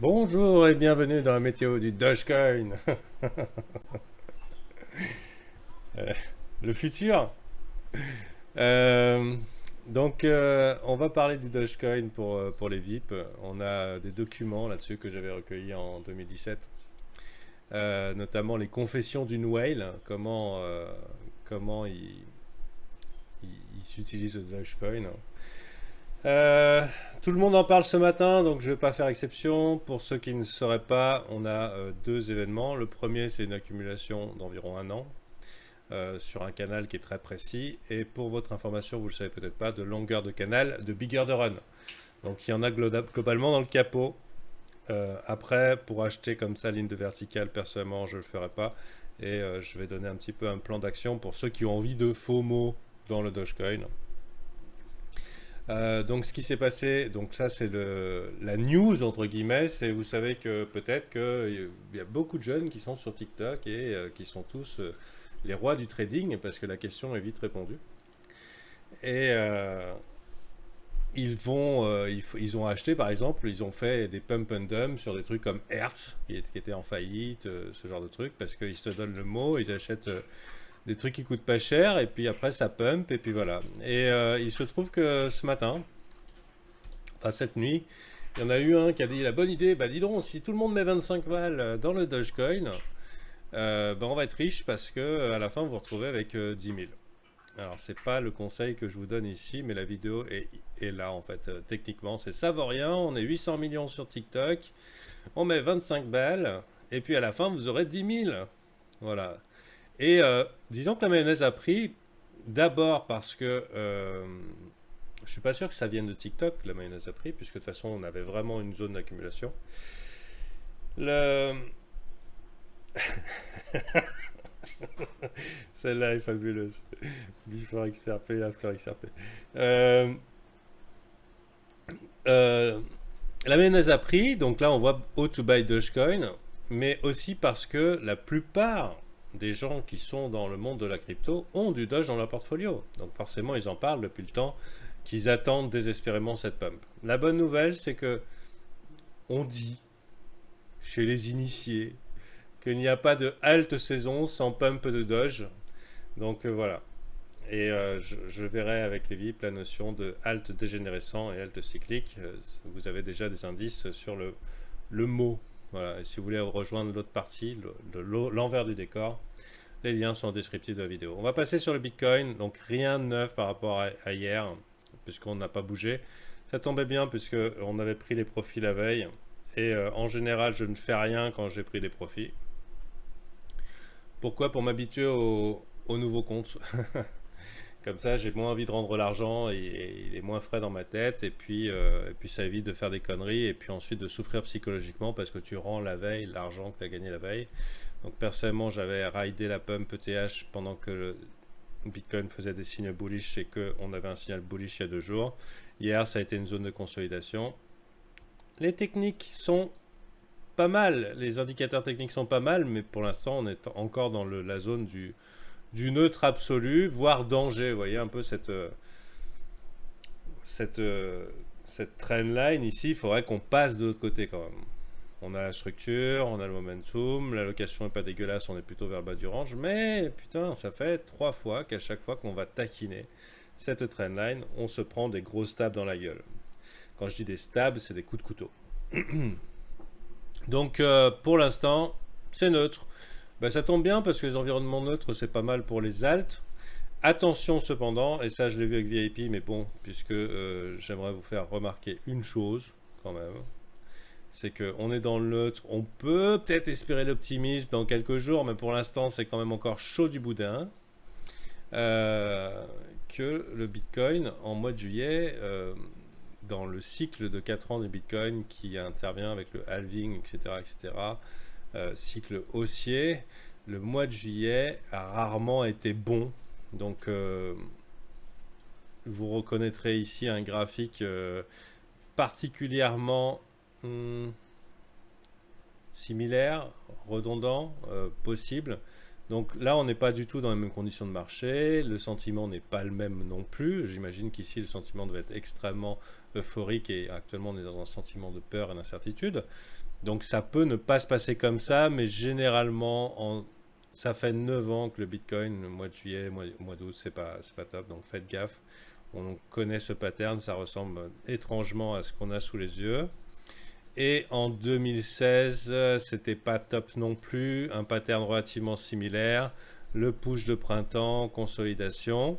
Bonjour et bienvenue dans la météo du Dogecoin. Euh, le futur. Euh, on va parler du Dogecoin pour les VIP. On a des documents là-dessus que j'avais recueillis en 2017, notamment les confessions d'une whale, comment il s'utilise le Dogecoin. Euh, Tout le monde en parle ce matin, donc je ne vais pas faire exception. Pour ceux qui ne sauraient pas, on a deux événements. Le premier, c'est une accumulation d'environ un an sur un canal qui est très précis. Et pour votre information, vous ne le savez peut-être pas, de longueur de canal, de bigger de run. Donc il y en a globalement dans le capot. Après, pour acheter comme ça ligne de verticale, personnellement, je ne le ferai pas. Et je vais donner un petit peu un plan d'action pour ceux qui ont envie de FOMO dans le Dogecoin. Donc ce qui s'est passé, donc ça c'est la news entre guillemets, c'est vous savez que peut-être qu'il y a beaucoup de jeunes qui sont sur TikTok et qui sont tous les rois du trading parce que la question est vite répondue. Et ils ont acheté par exemple, ils ont fait des pump and dump sur des trucs comme Hertz qui était en faillite, ce genre de trucs parce qu'ils se donnent le mot, ils achètent des trucs qui coûtent pas cher et puis après ça pump et puis voilà. Et il se trouve que ce matin, enfin cette nuit, il y en a eu un qui a dit la bonne idée, bah dis donc, si tout le monde met 25 balles dans le Dogecoin, bah on va être riche parce que à la fin vous vous retrouvez avec 10 000. Alors c'est pas le conseil que je vous donne ici, mais la vidéo est là en fait. Techniquement c'est ça vaut rien, on est 800 millions sur TikTok, on met 25 balles et puis à la fin vous aurez 10 000. Voilà. Et disons que la mayonnaise a pris d'abord parce que je suis pas sûr que ça vienne de TikTok, la mayonnaise a pris, puisque de toute façon on avait vraiment une zone d'accumulation. Le... Celle-là est fabuleuse. Before XRP, after XRP. Euh, euh, la mayonnaise a pris, donc là on voit how to buy Dogecoin, mais aussi parce que la plupart des gens qui sont dans le monde de la crypto ont du Doge dans leur portfolio. Donc forcément ils en parlent depuis le temps qu'ils attendent désespérément cette pump. La bonne nouvelle c'est que on dit chez les initiés qu'il n'y a pas de halte saison sans pump de Doge. Donc voilà. Et je verrai avec les VIP la notion de halte dégénérescent et halte cyclique. Vous avez déjà des indices sur le mot. Voilà. Et si vous voulez rejoindre l'autre partie, l'envers du décor, les liens sont en descriptif de la vidéo. On va passer sur le Bitcoin. Donc rien de neuf par rapport à hier, puisqu'on n'a pas bougé. Ça tombait bien puisqu'on avait pris les profits la veille. Et en général, je ne fais rien quand j'ai pris des profits. Pourquoi? Pour m'habituer au nouveau compte. Comme ça, j'ai moins envie de rendre l'argent et il est moins frais dans ma tête. Et puis ça évite de faire des conneries et puis ensuite de souffrir psychologiquement parce que tu rends la veille l'argent que tu as gagné la veille. Donc personnellement, j'avais raidé la pump ETH pendant que le Bitcoin faisait des signes bullish et qu'on avait un signal bullish il y a 2 jours. Hier, ça a été une zone de consolidation. Les techniques sont pas mal, les indicateurs techniques sont pas mal, mais pour l'instant, on est encore dans la zone du neutre absolu, voire danger. Vous voyez un peu cette, cette trendline ici, il faudrait qu'on passe de l'autre côté quand même. On a la structure, on a le momentum, l'allocation est pas dégueulasse, on est plutôt vers le bas du range, mais putain, ça fait 3 fois qu'à chaque fois qu'on va taquiner cette trendline, on se prend des gros stabs dans la gueule. Quand je dis des stabs, c'est des coups de couteau. Donc pour l'instant, c'est neutre. Ben, ça tombe bien parce que les environnements neutres, c'est pas mal pour les alts. Attention cependant, et ça je l'ai vu avec VIP, mais bon, puisque j'aimerais vous faire remarquer une chose quand même, c'est qu'on est dans le neutre, on peut peut-être espérer l'optimisme dans quelques jours, mais pour l'instant c'est quand même encore chaud du boudin, que le Bitcoin en mois de juillet, dans le cycle de 4 ans du Bitcoin qui intervient avec le halving, etc., etc., cycle haussier, le mois de juillet a rarement été bon. Donc, vous reconnaîtrez ici un graphique particulièrement similaire, redondant, possible. Donc là, on n'est pas du tout dans les mêmes conditions de marché, le sentiment n'est pas le même non plus. J'imagine qu'ici, le sentiment devait être extrêmement euphorique et actuellement, on est dans un sentiment de peur et d'incertitude. Donc ça peut ne pas se passer comme ça, mais généralement, ça fait 9 ans que le Bitcoin, le mois de juillet, mois d'août, c'est pas top, donc faites gaffe. On connaît ce pattern, ça ressemble étrangement à ce qu'on a sous les yeux. Et en 2016, c'était pas top non plus, un pattern relativement similaire, le push de printemps, consolidation,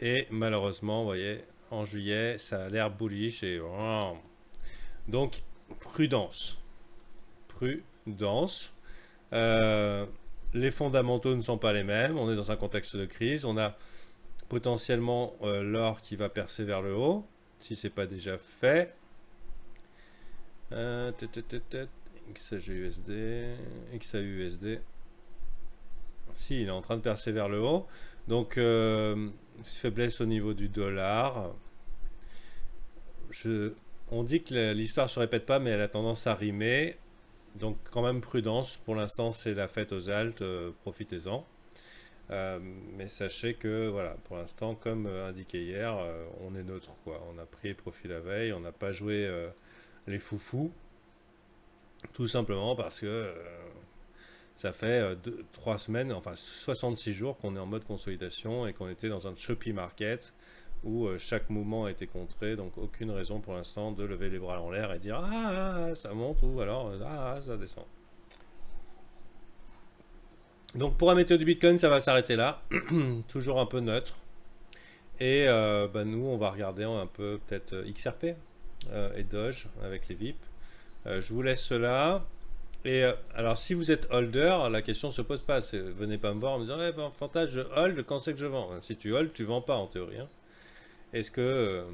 et malheureusement, vous voyez, en juillet, ça a l'air bullish, et donc prudence, prudence. Euh, les fondamentaux ne sont pas les mêmes, on est dans un contexte de crise, on a potentiellement l'or qui va percer vers le haut, si c'est pas déjà fait. XAUSD, XAUSD. Si, il est en train de percer vers le haut. Donc, faiblesse au niveau du dollar. On dit que l'histoire ne se répète pas, mais elle a tendance à rimer. Donc, quand même prudence. Pour l'instant, c'est la fête aux altes. Profitez-en. Mais sachez que, voilà, pour l'instant, comme indiqué hier, on est neutre, quoi. On a pris profit la veille. On n'a pas joué les foufous. Tout simplement parce que ça fait 3 semaines, enfin 66 jours qu'on est en mode consolidation et qu'on était dans un choppy market où chaque mouvement a été contré, donc aucune raison pour l'instant de lever les bras en l'air et dire ah ça monte ou alors ça descend. Donc pour la météo du Bitcoin, ça va s'arrêter là, toujours un peu neutre. Et nous, on va regarder un peu peut-être XRP et Doge avec les VIP. Je vous laisse cela. Et alors, si vous êtes holder, la question ne se pose pas. Venez pas me voir en me disant Fantasme, je hold, quand c'est que je vends? Si tu hold, tu vends pas en théorie. Hein. Est-ce que.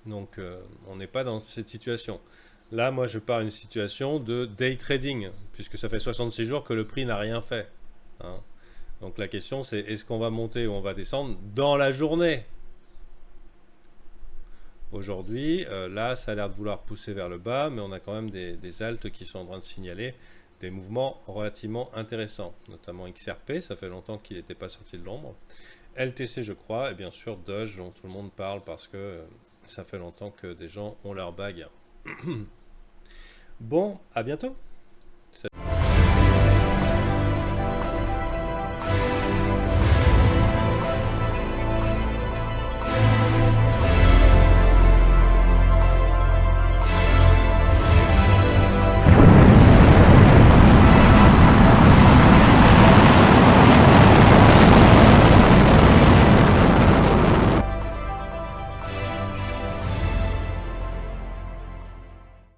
On n'est pas dans cette situation. Là, moi, je pars une situation de day trading, puisque ça fait 66 jours que le prix n'a rien fait. Hein. Donc, la question, c'est est-ce qu'on va monter ou on va descendre dans la journée? Aujourd'hui, là, ça a l'air de vouloir pousser vers le bas, mais on a quand même des altes qui sont en train de signaler des mouvements relativement intéressants, notamment XRP, ça fait longtemps qu'il n'était pas sorti de l'ombre. LTC, je crois, et bien sûr Doge, dont tout le monde parle parce que ça fait longtemps que des gens ont leur bague. Bon, à bientôt!